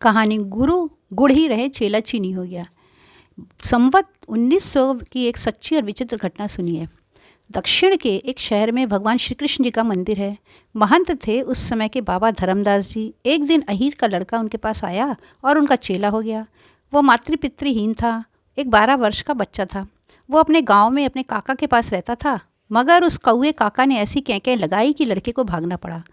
कहानी गुरु गुड़ ही रहे चेला चीनी हो गया। संवत 1900 की एक सच्ची और विचित्र घटना सुनिए। दक्षिण के एक शहर में भगवान श्री कृष्ण जी का मंदिर है। महंत थे उस समय के बाबा धर्मदास जी। एक दिन अहीर का लड़का उनके पास आया और उनका चेला हो गया। वो मातृपितृहीन था, एक 12 वर्ष का बच्चा था। वो अपने गांव में अपने काका के पास रहता था, मगर उस कौए काका ने ऐसी कैंकें लगाई कि लड़के को भागना पड़ा।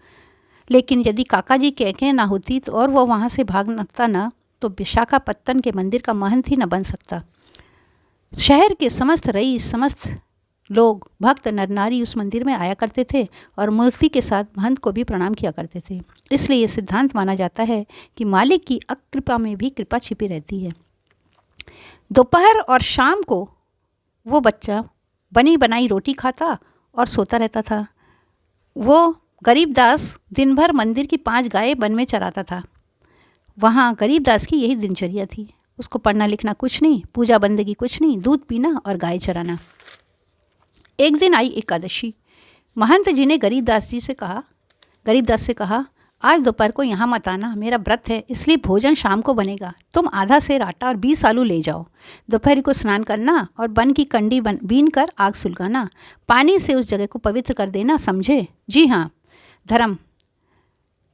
लेकिन यदि काका जी कैंकें ना होती तो और वो वहाँ से भागता ना, तो विशाखापत्तन के मंदिर का महंत ही न बन सकता। शहर के समस्त रईस, समस्त लोग, भक्त नर नारी उस मंदिर में आया करते थे और मूर्ति के साथ महंत को भी प्रणाम किया करते थे। इसलिए ये सिद्धांत माना जाता है कि मालिक की अकृपा में भी कृपा छिपी रहती है। दोपहर और शाम को वो बच्चा बनी बनाई रोटी खाता और सोता रहता था। वो गरीबदास दिन भर मंदिर की 5 गायें वन में चराता था। वहाँ गरीबदास की यही दिनचर्या थी। उसको पढ़ना लिखना कुछ नहीं, पूजा बंदगी कुछ नहीं, दूध पीना और गाय चराना। एक दिन आई एकादशी। महंत जी ने गरीबदास से कहा, आज दोपहर को यहाँ मत आना, मेरा व्रत है, इसलिए भोजन शाम को बनेगा। तुम आधा सेर आटा और 20 आलू ले जाओ। दोपहर को स्नान करना और बन की कंडी बीन कर आग सुलगाना। पानी से उस जगह को पवित्र कर देना, समझे? जी हाँ। धर्म,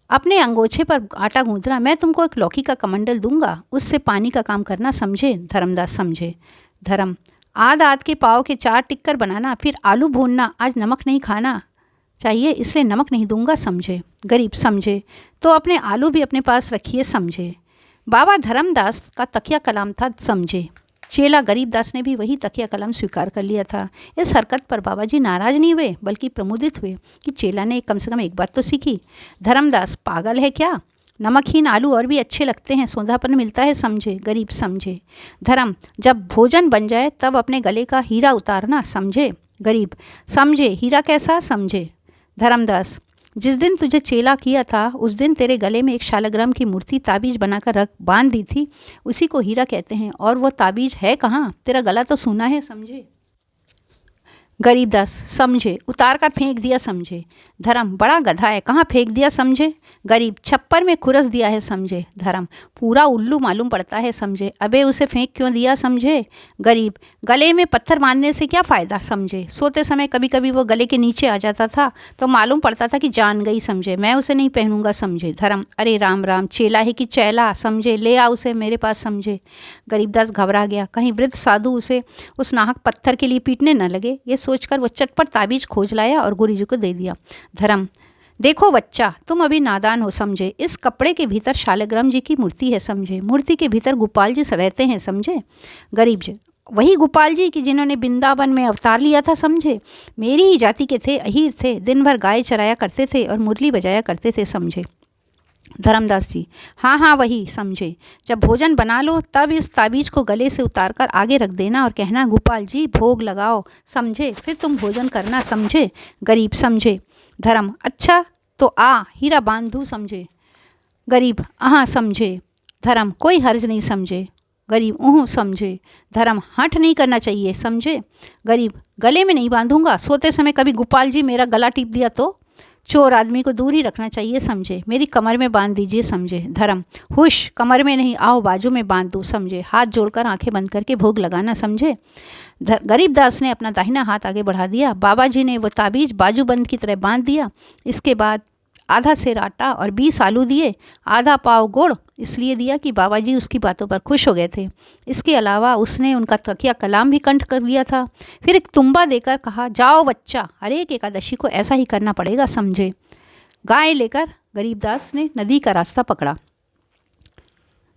अपने अंगोछे पर आटा गूंथना। मैं तुमको एक लौकी का कमंडल दूंगा, उससे पानी का काम करना, समझे? धर्मदास, समझे। धर्म, आध के पाव के 4 टिक्कर बनाना, फिर आलू भूनना। आज नमक नहीं खाना चाहिए, इसलिए नमक नहीं दूंगा, समझे? गरीब, समझे। तो अपने आलू भी अपने पास रखिए, समझे। बाबा धर्मदास का तकिया कलाम था, समझे। चेला गरीबदास ने भी वही तकिया कलाम स्वीकार कर लिया था। इस हरकत पर बाबा जी नाराज नहीं हुए, बल्कि प्रमुदित हुए कि चेला ने कम से कम एक बात तो सीखी। धर्मदास पागल है क्या? नमकहीन आलू और भी अच्छे लगते हैं, सौंधापन मिलता है, समझे? गरीब, समझे। धर्म, जब भोजन बन जाए तब अपने गले का हीरा उतारना, समझे? गरीब, समझे। हीरा कैसा, समझे? धर्मदास, जिस दिन तुझे चेला किया था उस दिन तेरे गले में एक शालग्राम की मूर्ति ताबीज बनाकर बांध दी थी, उसी को हीरा कहते हैं। और वो ताबीज है कहाँ? तेरा गला तो सूना है, समझे? गरीबदास, समझे। उतार कर फेंक दिया, समझे। धर्म, बड़ा गधा है, कहाँ फेंक दिया, समझे? गरीब, छप्पर में खुरस दिया है, समझे। धर्म, पूरा उल्लू मालूम पड़ता है, समझे। अबे उसे फेंक क्यों दिया, समझे? गरीब, गले में पत्थर बांधने से क्या फ़ायदा, समझे। सोते समय कभी कभी वो गले के नीचे आ जाता था तो मालूम पड़ता था कि जान गई, समझे। मैं उसे नहीं पहनूंगा, समझे। धर्म, अरे राम राम, चेला है कि चैला, समझे। ले आ उसे मेरे पास, समझे। गरीबदास घबरा गया, कहीं वृद्ध साधु उसे उस नाहक पत्थर के लिए पीटने न लगे। ये सोचकर वो चटपट ताबीज खोज लाया और गुरु जी को दे दिया। धर्म, देखो बच्चा, तुम अभी नादान हो, समझे। इस कपड़े के भीतर शालग्राम जी की मूर्ति है, समझे। मूर्ति के भीतर गोपाल जी रहते हैं, समझे। गरीब जी, वही गोपाल जी कि जिन्होंने वृंदावन में अवतार लिया था, समझे। मेरी ही जाति के थे, अहीर थे, दिन भर गाय चराया करते थे और मुरली बजाया करते थे, समझे। धर्मदास जी, हाँ हाँ वही, समझे। जब भोजन बना लो तब इस ताबीज को गले से उतारकर आगे रख देना और कहना, गोपाल जी भोग लगाओ, समझे। फिर तुम भोजन करना, समझे। गरीब, समझे। धर्म, अच्छा तो आ हीरा बांध दूँ, समझे। गरीब, हाँ, समझे। धर्म, कोई हर्ज नहीं, समझे। गरीब, समझे। धर्म, हठ नहीं करना चाहिए, समझे। गरीब, गले में नहीं बांधूंगा, सोते समय कभी गोपाल जी मेरा गला टीप दिया तो? चोर आदमी को दूर ही रखना चाहिए, समझे। मेरी कमर में बांध दीजिए, समझे। धर्म, हुश, कमर में नहीं, आओ बाजू में बांध दूँ, समझे। हाथ जोड़कर आंखें बंद करके भोग लगाना, समझे। गरीबदास ने अपना दाहिना हाथ आगे बढ़ा दिया। बाबा जी ने वो ताबीज बाजूबंद की तरह बांध दिया। इसके बाद आधा सेर आटा और 20 आलू दिए, आधा पाव गुड़ इसलिए दिया कि बाबा जी उसकी बातों पर खुश हो गए थे। इसके अलावा उसने उनका तकिया कलाम भी कंठ कर लिया था। फिर एक तुम्बा देकर कहा, जाओ बच्चा, हर एक एकादशी को ऐसा ही करना पड़ेगा, समझे। गाय लेकर गरीबदास ने नदी का रास्ता पकड़ा।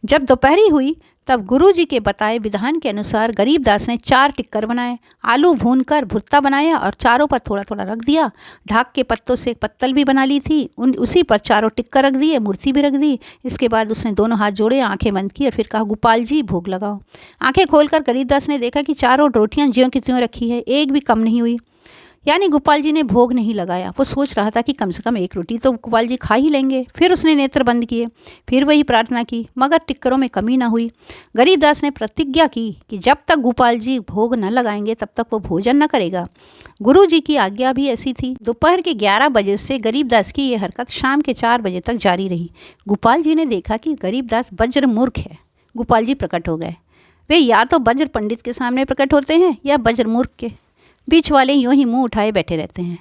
जब दोपहरी हुई तब गुरु जी के बताए विधान के अनुसार गरीबदास ने 4 टिक्कर बनाए, आलू भूनकर भुर्ता बनाया और चारों पर थोड़ा थोड़ा रख दिया। ढाक के पत्तों से एक पत्तल भी बना ली थी, उसी पर चारों टिक्कर रख दिए, मूर्ति भी रख दी। इसके बाद उसने दोनों हाथ जोड़े, आंखें बंद की और फिर कहा, गोपाल जी भोग लगाओ। आंखें खोलकर गरीबदास ने देखा कि चारों रोटियां ज्यों की त्यों रखी है, एक भी कम नहीं हुई। यानी गोपाल जी ने भोग नहीं लगाया। वो सोच रहा था कि कम से कम एक रोटी तो गोपाल जी खा ही लेंगे। फिर उसने नेत्र बंद किए, फिर वही प्रार्थना की, मगर टिक्करों में कमी ना हुई। गरीबदास ने प्रतिज्ञा की कि जब तक गोपाल जी भोग न लगाएंगे तब तक वो भोजन न करेगा। गुरु जी की आज्ञा भी ऐसी थी। दोपहर के 11 बजे से गरीबदास की ये हरकत शाम के 4 बजे तक जारी रही। गोपाल जी ने देखा कि गरीबदास वज्र मूर्ख है। गोपाल जी प्रकट हो गए। वे या तो वज्र पंडित के सामने प्रकट होते हैं या वज्र मूर्ख के, बीच वाले यूं ही मुंह उठाए बैठे रहते हैं।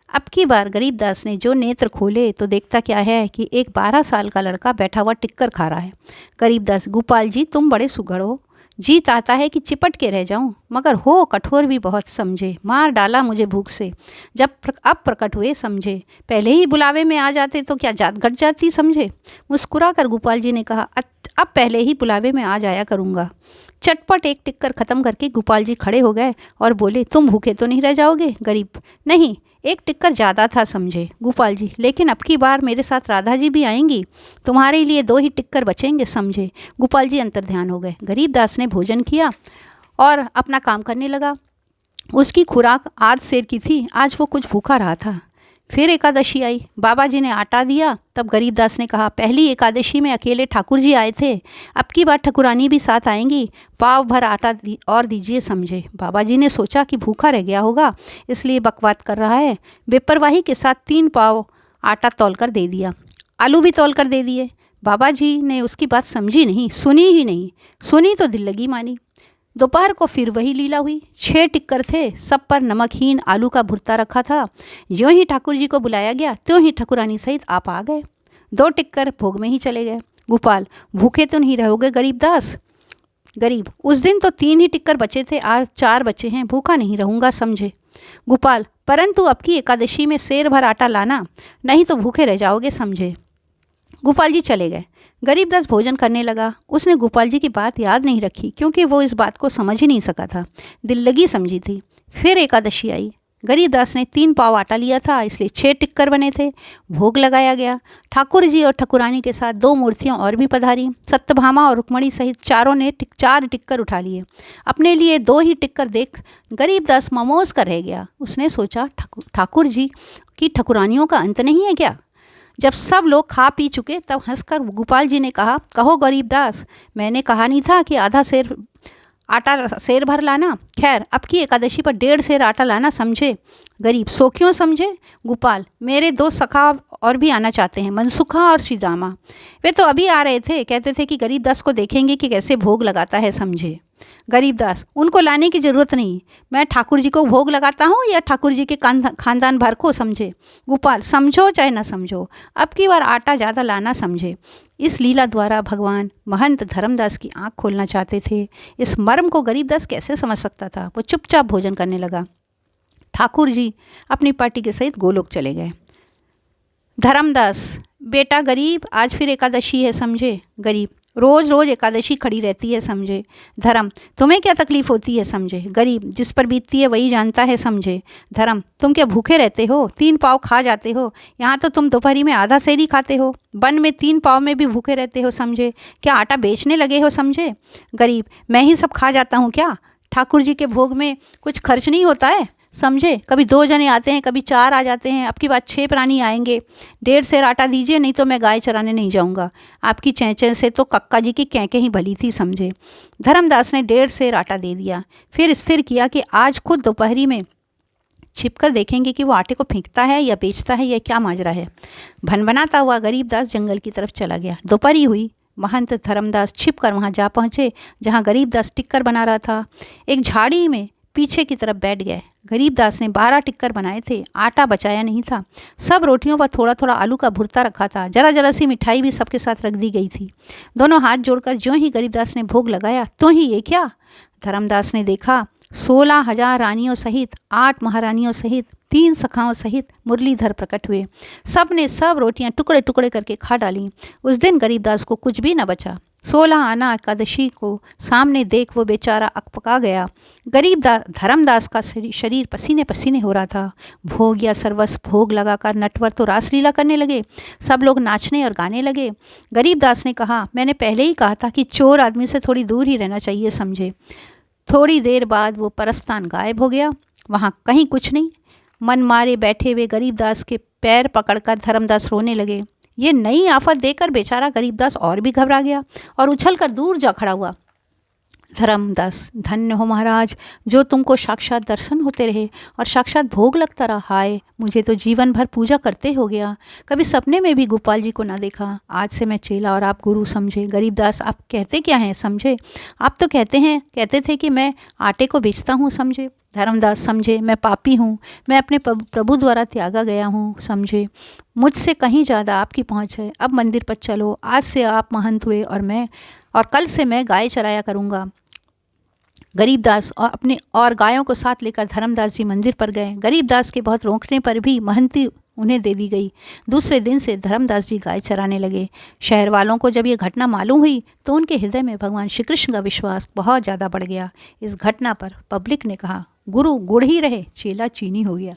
अब की बार गरीबदास ने जो नेत्र खोले तो देखता क्या है कि एक 12 साल का लड़का बैठा हुआ टिक्कर खा रहा है। गरीबदास, गोपाल जी तुम बड़े सुघड़ हो, जीत आता है कि चिपट के रह जाऊं, मगर हो कठोर भी बहुत समझे, मार डाला मुझे भूख से। जब अब प्रकट हुए समझे, पहले ही बुलावे में आ जाते तो क्या जात घट जाती समझे। मुस्कुरा कर गोपाल जी ने कहा, अब पहले ही बुलावे में आ जाया करूँगा। चटपट एक टिक्कर ख़त्म करके गोपाल जी खड़े हो गए और बोले, तुम भूखे तो नहीं रह जाओगे। गरीब, नहीं, एक टिक्कर ज़्यादा था समझे। गोपाल जी, लेकिन अब की बार मेरे साथ राधा जी भी आएंगी, तुम्हारे लिए 2 ही टिक्कर बचेंगे समझे। गोपाल जी अंतर्ध्यान हो गए। गरीबदास ने भोजन किया और अपना काम करने लगा। उसकी खुराक आज सेर की थी, आज वो कुछ भूखा रहा था। फिर एकादशी आई, बाबा जी ने आटा दिया। तब गरीबदास ने कहा, पहली एकादशी में अकेले ठाकुर जी आए थे, अब की बार ठकुरानी भी साथ आएंगी, पाव भर आटा और दीजिए समझे। बाबा जी ने सोचा कि भूखा रह गया होगा इसलिए बकवाद कर रहा है। बेपरवाही के साथ 3 पाव आटा तौल कर दे दिया, आलू भी तौल कर दे दिए। बाबा जी ने उसकी बात समझी नहीं, सुनी ही नहीं, सुनी तो दिल लगी मानी। दोपहर को फिर वही लीला हुई। 6 टिक्कर थे, सब पर नमकहीन आलू का भुर्ता रखा था। ज्यों ही ठाकुर जी को बुलाया गया त्यों ही ठकुरानी सहित आप आ गए। 2 टिक्कर भोग में ही चले गए। गोपाल, भूखे तो नहीं रहोगे गरीबदास। गरीब, उस दिन तो 3 ही टिक्कर बचे थे, आज 4 बचे हैं, भूखा नहीं रहूँगा समझे। गोपाल, परंतु अब की एकादशी में सेर भर आटा लाना, नहीं तो भूखे रह जाओगे समझे। गोपाल जी चले गए। गरीबदास भोजन करने लगा। उसने गोपाल जी की बात याद नहीं रखी क्योंकि वो इस बात को समझ ही नहीं सका था, दिल लगी समझी थी। फिर एकादशी आई। गरीबदास ने 3 पाव आटा लिया था इसलिए 6 टिक्कर बने थे। भोग लगाया गया। ठाकुर जी और ठकुरानी के साथ 2 मूर्तियाँ और भी पधारी। सत्यभामा और रुक्मणी सहित चारों ने 4 टिक्कर उठा लिए। अपने लिए 2 ही टिक्कर देख गरीबदास ममोज कर रह गया। उसने सोचा, ठाकुर जी की ठकुरानियों का अंत नहीं है क्या। जब सब लोग खा पी चुके तब हंसकर गोपाल जी ने कहा, कहो गरीबदास, मैंने कहा नहीं था कि आधा सेर आटा सेर भर लाना। खैर, अब की एकादशी पर 1.5 सेर आटा लाना समझे। गरीब, सो क्यों समझे। गोपाल, मेरे 2 सखा और भी आना चाहते हैं, मनसुखा और श्रीदामा। वे तो अभी आ रहे थे, कहते थे कि गरीबदास को देखेंगे कि कैसे भोग लगाता है समझे। गरीबदास, उनको लाने की ज़रूरत नहीं, मैं ठाकुर जी को भोग लगाता हूँ या ठाकुर जी के खानदान भर को समझे। गोपाल, समझो चाहे ना समझो, अब की बार आटा ज़्यादा लाना समझे। इस लीला द्वारा भगवान महंत धर्मदास की आंख खोलना चाहते थे। इस मर्म को गरीबदास कैसे समझ सकता था। वो चुपचाप भोजन करने लगा। ठाकुर जी अपनी पार्टी के सहित गोलोक चले गए। धर्मदास, बेटा गरीब, आज फिर एकादशी है समझे। गरीब, रोज़ रोज़ एकादशी खड़ी रहती है समझे। धर्म, तुम्हें क्या तकलीफ़ होती है समझे। गरीब, जिस पर बीतती है वही जानता है समझे। धर्म, तुम क्या भूखे रहते हो, 3 पाव खा जाते हो। यहाँ तो तुम दोपहरी में आधा सेर ही खाते हो, वन में 3 पाव में भी भूखे रहते हो समझे। क्या आटा बेचने लगे हो समझे। गरीब, मैं ही सब खा जाता हूँ क्या, ठाकुर जी के भोग में कुछ खर्च नहीं होता है समझे। कभी 2 जने आते हैं, कभी 4 आ जाते हैं, अब की बात 6 प्राणी आएंगे। 1.5 सेर आटा दीजिए, नहीं तो मैं गाय चराने नहीं जाऊंगा। आपकी चैंचैं से तो कक्का जी की कैंकें ही भली थी समझे। धर्मदास ने 1.5 सेर आटा दे दिया। फिर स्थिर किया कि आज खुद दोपहरी में छिपकर देखेंगे कि वो आटे को फेंकता है या बेचता है या क्या माजरा है। भनभनाता हुआ गरीबदास जंगल की तरफ चला गया। दोपहरी हुई। महंत धर्मदास छिप कर वहाँ जा पहुँचे जहाँ गरीबदास टिक्कर बना रहा था। एक झाड़ी में पीछे की तरफ बैठ गए। गरीबदास ने 12 टिक्कर बनाए थे, आटा बचाया नहीं था। सब रोटियों पर थोड़ा थोड़ा आलू का भुर्ता रखा था। जरा जरा सी मिठाई भी सबके साथ रख दी गई थी। दोनों हाथ जोड़कर ज्यों ही गरीबदास ने भोग लगाया तो ही ये क्या, धर्मदास ने देखा 16,000 रानियों सहित 8 महारानियों सहित 3 सखाओं सहित मुरलीधर प्रकट हुए। सब ने सब रोटियां टुकड़े टुकड़े करके खा डाली। उस दिन गरीबदास को कुछ भी न बचा। 16 आना एकादशी को सामने देख वो बेचारा अकपका गया। धर्मदास का शरीर पसीने पसीने हो रहा था। भोग या सर्वस्व भोग लगाकर नटवर तो रासलीला करने लगे। सब लोग नाचने और गाने लगे। गरीबदास ने कहा, मैंने पहले ही कहा था कि चोर आदमी से थोड़ी दूर ही रहना चाहिए समझे। थोड़ी देर बाद वो परस्तान गायब हो गया। वहाँ कहीं कुछ नहीं। मन मारे बैठे हुए गरीबदास के पैर पकड़कर धर्मदास रोने लगे। ये नई आफत देखकर बेचारा गरीबदास और भी घबरा गया और उछलकर दूर जा खड़ा हुआ। धर्मदास, धन्य हो महाराज, जो तुमको साक्षात दर्शन होते रहे और साक्षात भोग लगता रहा। हाय, मुझे तो जीवन भर पूजा करते हो गया, कभी सपने में भी गोपाल जी को ना देखा। आज से मैं चेला और आप गुरु समझे। गरीबदास, आप कहते क्या हैं समझे? आप तो कहते थे कि मैं आटे को बेचता हूँ समझे। धर्मदास, समझे, मैं पापी हूँ, मैं अपने प्रभु द्वारा त्यागा गया हूँ समझे। मुझसे कहीं ज़्यादा आपकी पहुँच है। अब मंदिर पर चलो, आज से आप महंत हुए और कल से मैं गाय चराया करूँगा। गरीबदास और गायों को साथ लेकर धर्मदास जी मंदिर पर गए। गरीबदास के बहुत रोकने पर भी महंती उन्हें दे दी गई। दूसरे दिन से धर्मदास जी गाय चराने लगे। शहर वालों को जब ये घटना मालूम हुई तो उनके हृदय में भगवान श्री कृष्ण का विश्वास बहुत ज़्यादा बढ़ गया। इस घटना पर पब्लिक ने कहा, गुरु गुड़ ही रहे, चेला चीनी हो गया।